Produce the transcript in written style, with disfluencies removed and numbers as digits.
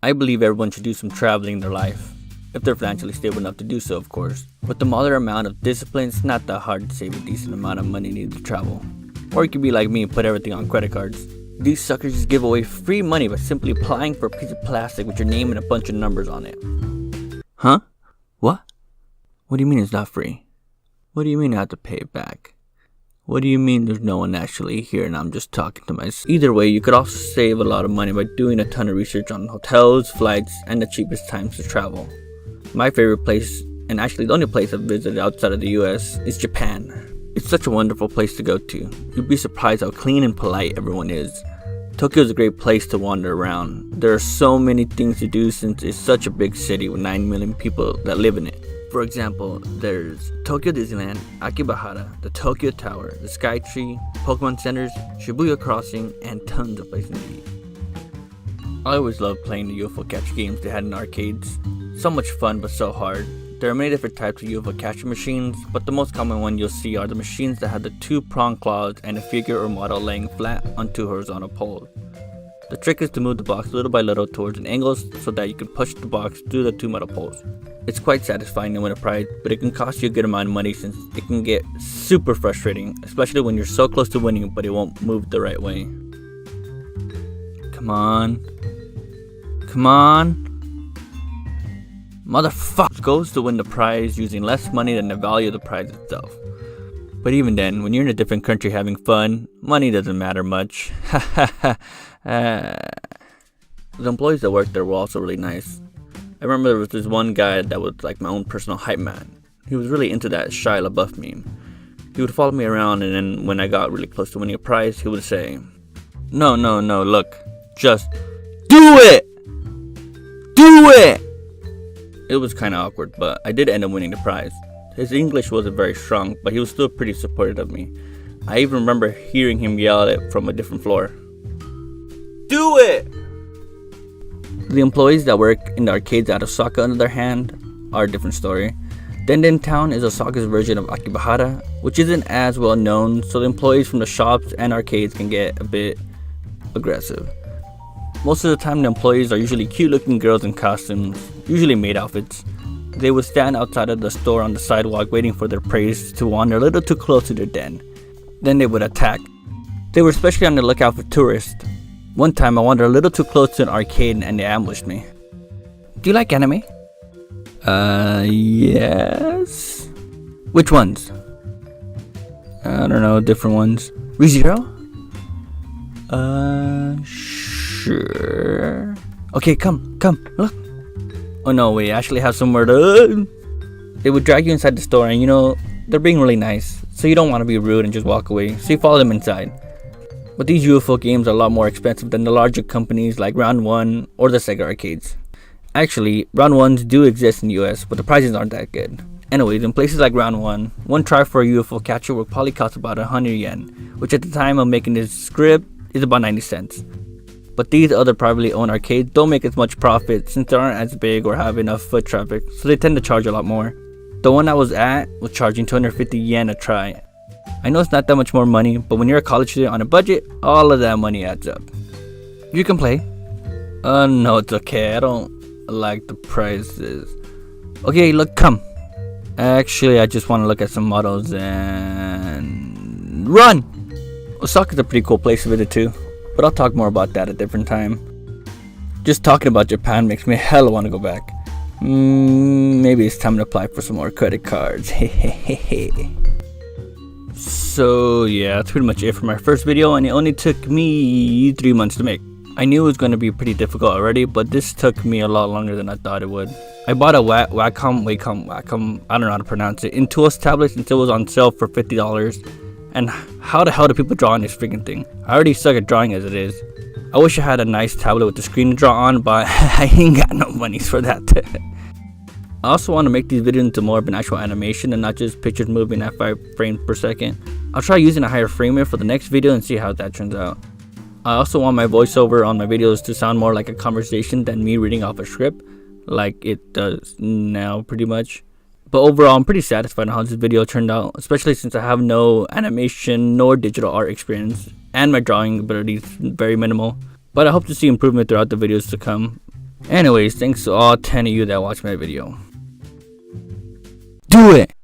I believe everyone should do some traveling in their life, if they're financially stable enough to do so, of course. With the moderate amount of discipline, it's not that hard to save a decent amount of money needed to travel. Or you could be like me and put everything on credit cards. These suckers just give away free money by simply applying for a piece of plastic with your name and a bunch of numbers on it. Huh? What? What do you mean it's not free? What do you mean I have to pay it back? What do you mean there's no one actually here and I'm just talking to myself? Either way, you could also save a lot of money by doing a ton of research on hotels, flights, and the cheapest times to travel. My favorite place, and actually the only place I've visited outside of the US, is Japan. It's such a wonderful place to go to. You'd be surprised how clean and polite everyone is. Tokyo is a great place to wander around. There are so many things to do since it's such a big city with 9 million people that live in it. For example, there's Tokyo Disneyland, Akihabara, the Tokyo Tower, the Sky Tree, Pokemon Centers, Shibuya Crossing, and tons of places to eat. I always loved playing the UFO catch games they had in arcades. So much fun but so hard. There are many different types of UFO catcher machines, but the most common one you'll see are the machines that have the 2 prong claws and a figure or model laying flat on 2 horizontal poles. The trick is to move the box little by little towards an angle so that you can push the box through the 2 metal poles. It's quite satisfying to win a prize, but it can cost you a good amount of money since it can get super frustrating, especially when you're so close to winning but it won't move the right way. Come on. Come on. Motherfucker goes to win the prize using less money than the value of the prize itself. But even then, when you're in a different country having fun, money doesn't matter much. The employees that worked there were also really nice. I remember there was this one guy that was like my own personal hype man. He was really into that Shia LaBeouf meme. He would follow me around, and then when I got really close to winning a prize, he would say, No, look, just do it! Do it! It was kind of awkward, but I did end up winning the prize. His English wasn't very strong, but he was still pretty supportive of me. I even remember hearing him yell at it from a different floor. Do it! The employees that work in the arcades at Osaka, on the other hand, are a different story. Denden Town is Osaka's version of Akihabara, which isn't as well known, so the employees from the shops and arcades can get a bit aggressive. Most of the time, the employees are usually cute looking girls in costumes, usually maid outfits. They would stand outside of the store on the sidewalk waiting for their prey to wander a little too close to their den. Then they would attack. They were especially on the lookout for tourists. One time I wandered a little too close to an arcade and they ambushed me. Do you like anime? Yes. Which ones? I don't know, different ones. ReZero? Sure. Okay, come, look. Oh no, we actually have somewhere to... They would drag you inside the store and they're being really nice. So you don't want to be rude and just walk away. So you follow them inside. But these UFO games are a lot more expensive than the larger companies like Round 1 or the Sega arcades. Actually, Round 1s do exist in the US, but the prices aren't that good. Anyways, in places like Round 1, one try for a UFO catcher will probably cost about 100 yen, which at the time of making this script is about 90 cents. But these other privately owned arcades don't make as much profit since they aren't as big or have enough foot traffic, so they tend to charge a lot more. The one I was at was charging 250 yen a try. I know it's not that much more money, but when you're a college student on a budget, all of that money adds up. You can play. No, it's okay. I don't like the prices. Okay, look, come. Actually, I just want to look at some models and... Run! Osaka's a pretty cool place to visit too, but I'll talk more about that at a different time. Just talking about Japan makes me hella want to go back. Maybe it's time to apply for some more credit cards. So yeah, that's pretty much it for my first video, and it only took me 3 months to make. I knew it was going to be pretty difficult already, but this took me a lot longer than I thought it would. I bought a Wacom, I don't know how to pronounce it, Intuos tablet since it was on sale for $50. And how the hell do people draw on this freaking thing? I already suck at drawing as it is. I wish I had a nice tablet with the screen to draw on, but I ain't got no monies for that. I also want to make these videos into more of an actual animation and not just pictures moving at 5 frames per second. I'll try using a higher frame rate for the next video and see how that turns out. I also want my voiceover on my videos to sound more like a conversation than me reading off a script, like it does now pretty much. But overall, I'm pretty satisfied on how this video turned out, especially since I have no animation nor digital art experience, and my drawing ability is very minimal. But I hope to see improvement throughout the videos to come. Anyways, thanks to all 10 of you that watched my video. Do it!